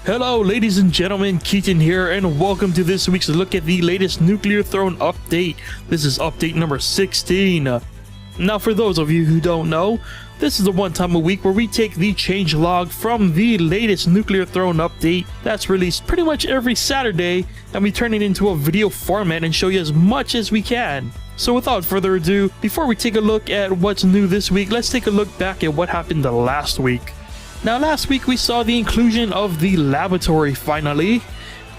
Hello ladies and gentlemen, Keaton here, and welcome to this week's look at the latest Nuclear Throne update. This is update number 16. Now for those of you who don't know, this is the one time a week where we take the changelog from the latest Nuclear Throne update that's released pretty much every Saturday, and we turn it into a video format and show you as much as we can. So without further ado, before we take a look at what's new this week, let's take a look back at what happened last week. Now last week we saw the inclusion of the laboratory finally.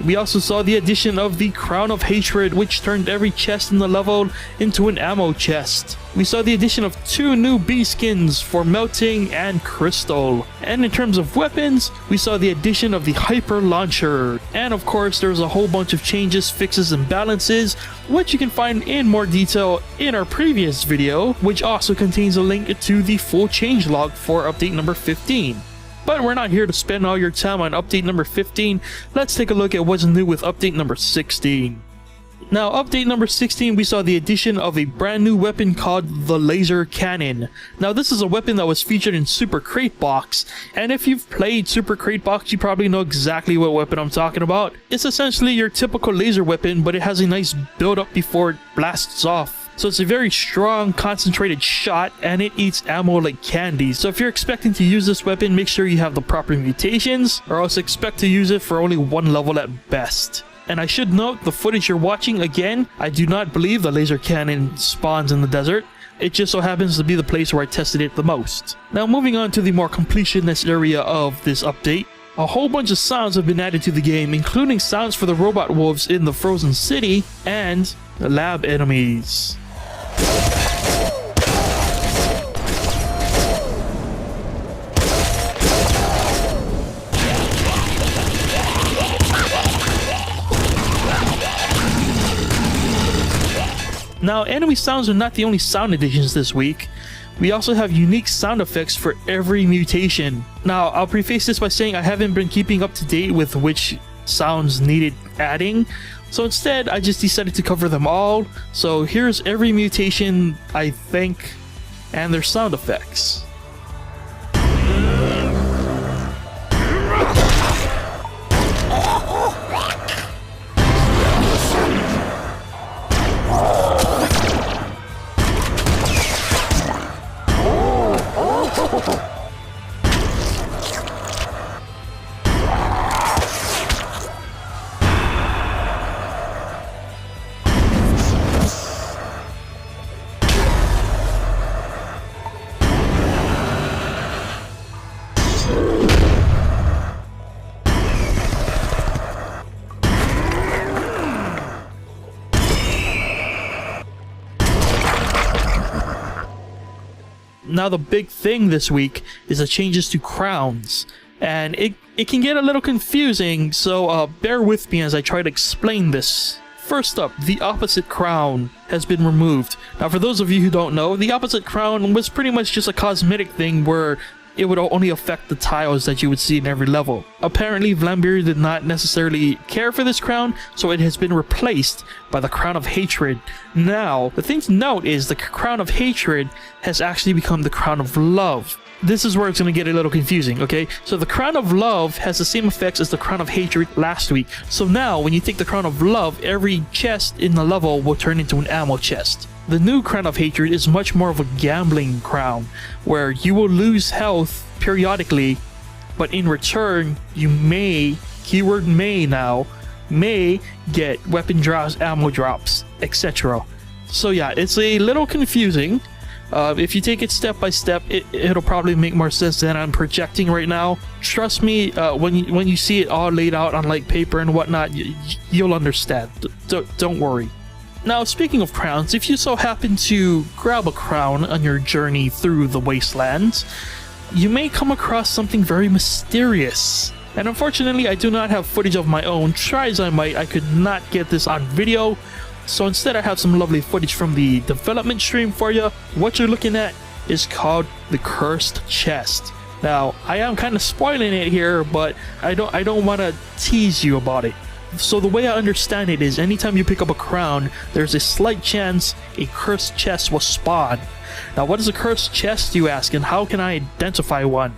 We also saw the addition of the Crown of Hatred, which turned every chest in the level into an ammo chest. We saw the addition of 2 new bee skins for melting and crystal. And in terms of weapons, we saw the addition of the Hyper Launcher. And of course, there's a whole bunch of changes, fixes, and balances, which you can find in more detail in our previous video, which also contains a link to the full changelog for update number 15. But we're not here to spend all your time on update number 15, let's take a look at what's new with update number 16. Now, update number 16, we saw the addition of a brand new weapon called the Laser Cannon. Now, this is a weapon that was featured in Super Crate Box, and if you've played Super Crate Box, you probably know exactly what weapon I'm talking about. It's essentially your typical laser weapon, but it has a nice build-up before it blasts off. So it's a very strong, concentrated shot, and it eats ammo like candy. So if you're expecting to use this weapon, make sure you have the proper mutations, or else expect to use it for only 1 level at best. And I should note, the footage you're watching, again, I do not believe the laser cannon spawns in the desert. It just so happens to be the place where I tested it the most. Now moving on to the more completionist area of this update. A whole bunch of sounds have been added to the game, including sounds for the robot wolves in the frozen city and the lab enemies. Now, enemy sounds are not the only sound additions this week. We also have unique sound effects for every mutation. Now, I'll preface this by saying I haven't been keeping up to date with which sounds needed adding, so instead I just decided to cover them all. So here's every mutation, I think, and their sound effects. Now the big thing this week is the changes to crowns, and it can get a little confusing, so bear with me as I try to explain this. First up, the opposite crown has been removed. Now for those of you who don't know, the opposite crown was pretty much just a cosmetic thing where it would only affect the tiles that you would see in every level. Apparently, Vlambeer did not necessarily care for this crown, so it has been replaced by the Crown of Hatred. Now, the thing to note is the Crown of Hatred has actually become the Crown of Love. This is where it's going to get a little confusing, okay? So the Crown of Love has the same effects as the Crown of Hatred last week. So now, when you take the Crown of Love, every chest in the level will turn into an ammo chest. The new Crown of Hatred is much more of a gambling crown, where you will lose health periodically, but in return, you may, keyword may now, may get weapon drops, ammo drops, etc. So yeah, it's a little confusing. If you take it step by step, it'll probably make more sense than I'm projecting right now. Trust me, when you see it all laid out on like paper and whatnot, you'll understand. Don't worry. Now, speaking of crowns, if you so happen to grab a crown on your journey through the wastelands, you may come across something very mysterious. And unfortunately, I do not have footage of my own. Try as I might, I could not get this on video. So instead, I have some lovely footage from the development stream for you. What you're looking at is called the Cursed Chest. Now, I am kind of spoiling it here, but I don't want to tease you about it. So the way I understand it is anytime you pick up a crown, there's a slight chance a cursed chest will spawn. Now what is a cursed chest, you ask, and how can I identify one?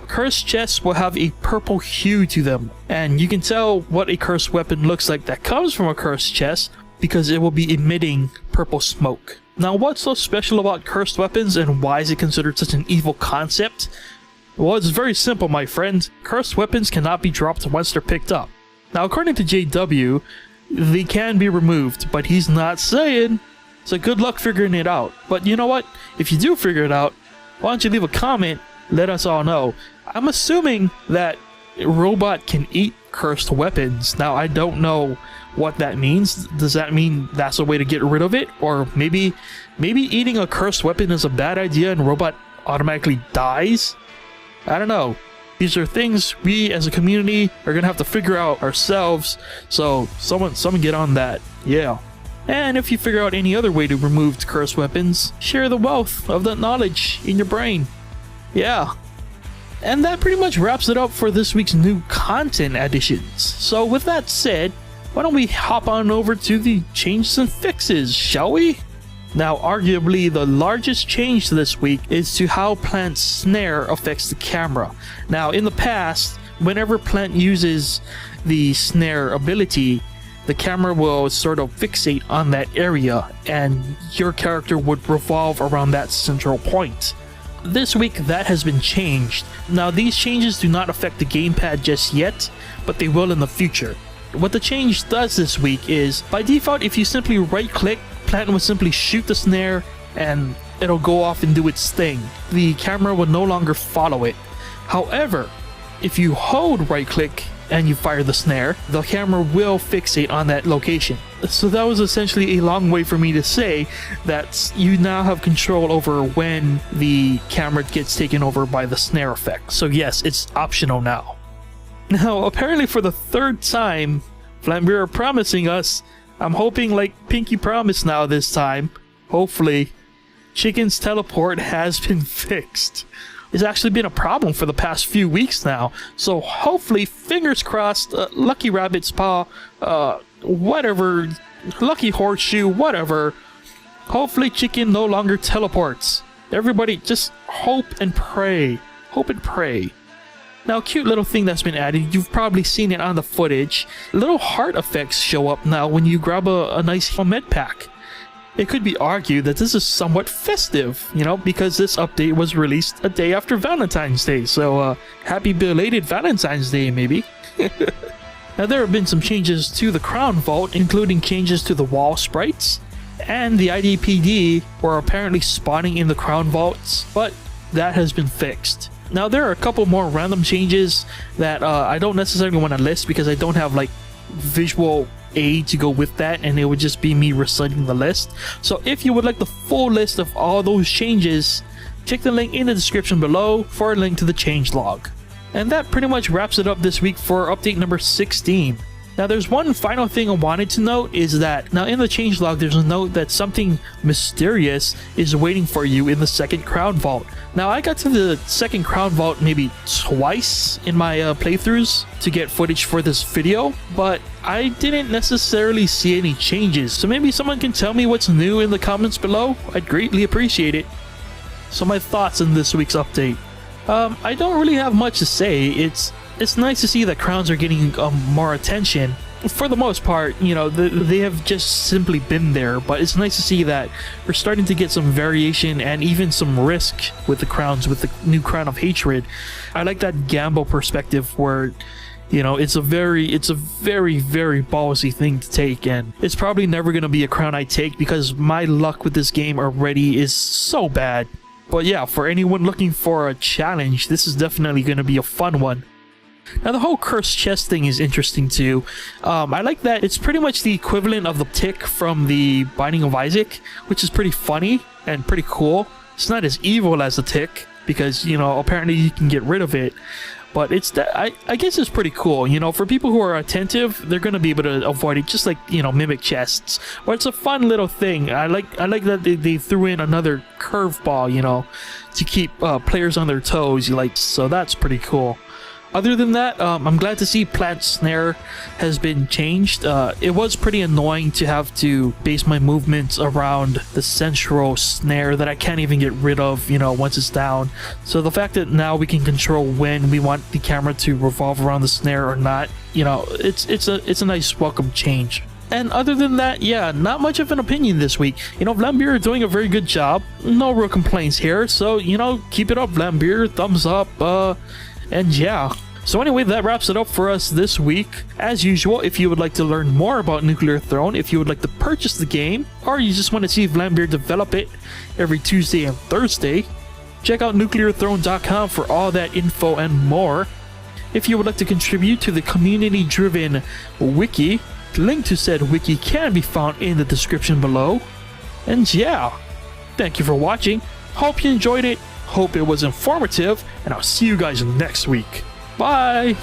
Cursed chests will have a purple hue to them, and you can tell what a cursed weapon looks like that comes from a cursed chest because it will be emitting purple smoke. Now what's so special about cursed weapons and why is it considered such an evil concept? Well, it's very simple, my friend. Cursed weapons cannot be dropped once they're picked up. Now according to JW, they can be removed, but he's not saying. So good luck figuring it out. But you know what? If you do figure it out, why don't you leave a comment, let us all know. I'm assuming that robot can eat cursed weapons. Now I don't know what that means. Does that mean that's a way to get rid of it? Or maybe eating a cursed weapon is a bad idea and robot automatically dies? I don't know. These are things we as a community are gonna have to figure out ourselves. So someone get on that. Yeah. And if you figure out any other way to remove cursed weapons, share the wealth of that knowledge in your brain. Yeah. And that pretty much wraps it up for this week's new content additions. So with that said, why don't we hop on over to the changes and fixes, shall we? Now arguably the largest change this week is to how Plant's snare affects the camera. Now in the past, whenever Plant uses the snare ability, the camera will sort of fixate on that area and your character would revolve around that central point. This week that has been changed. Now these changes do not affect the gamepad just yet, but they will in the future. What the change does this week is, by default, if you simply right click, Plant will simply shoot the snare and it'll go off and do its thing. The camera will no longer follow it. However, if you hold right click and you fire the snare, the camera will fixate on that location. So that was essentially a long way for me to say that you now have control over when the camera gets taken over by the snare effect. So yes, it's optional now. Now apparently for the third time, Vlambeer are promising us, I'm hoping like Pinky promised now this time, hopefully, Chicken's teleport has been fixed. It's actually been a problem for the past few weeks now, so hopefully, fingers crossed, Lucky Rabbit's Paw, whatever, Lucky Horseshoe, whatever, hopefully Chicken no longer teleports. Everybody just hope and pray. Hope and pray. Now, a cute little thing that's been added, you've probably seen it on the footage. Little heart effects show up now when you grab a nice med pack. It could be argued that this is somewhat festive, you know, because this update was released a day after Valentine's Day, so happy belated Valentine's Day, maybe. Now, there have been some changes to the Crown Vault, including changes to the wall sprites, and the IDPD were apparently spawning in the Crown Vaults, but that has been fixed. Now there are a couple more random changes that I don't necessarily want to list because I don't have like visual aid to go with that, and it would just be me reciting the list. So if you would like the full list of all those changes, check the link in the description below for a link to the changelog. And that pretty much wraps it up this week for update number 16. Now there's one final thing I wanted to note is that now in the changelog there's a note that something mysterious is waiting for you in the second Crown Vault. Now I got to the second Crown Vault maybe twice in my playthroughs to get footage for this video, but I didn't necessarily see any changes, so maybe someone can tell me what's new in the comments below. I'd greatly appreciate it. So my thoughts on this week's update. I don't really have much to say. It's nice to see that crowns are getting more attention. For the most part, you know, they have just simply been there, but it's nice to see that we're starting to get some variation and even some risk with the crowns, with the new Crown of Hatred. I like that gamble perspective where, you know, it's a very ballsy thing to take, and it's probably never going to be a crown I take because my luck with this game already is so bad. But yeah, for anyone looking for a challenge, this is definitely going to be a fun one. Now the whole cursed chest thing is interesting too. I like that it's pretty much the equivalent of the tick from the Binding of Isaac, which is pretty funny and pretty cool. It's not as evil as the tick because, you know, apparently you can get rid of it. But it's I guess it's pretty cool. You know, for people who are attentive, they're gonna be able to avoid it, just like, you know, mimic chests. But it's a fun little thing. I like that they threw in another curveball, you know, to keep players on their toes. So that's pretty cool. Other than that, I'm glad to see plant snare has been changed. It was pretty annoying to have to base my movements around the central snare that I can't even get rid of, you know, once it's down. So the fact that now we can control when we want the camera to revolve around the snare or not, you know, it's a nice welcome change. And other than that, yeah, not much of an opinion this week. You know, Vlambeer are doing a very good job. No real complaints here. So, you know, keep it up, Vlambeer. Thumbs up. And yeah. So anyway, that wraps it up for us this week. As usual, if you would like to learn more about Nuclear Throne, if you would like to purchase the game, or you just want to see Vlambeer develop it every Tuesday and Thursday, check out nuclearthrone.com for all that info and more. If you would like to contribute to the community-driven wiki, the link to said wiki can be found in the description below. And yeah, thank you for watching. Hope you enjoyed it. Hope it was informative, and I'll see you guys next week. Bye!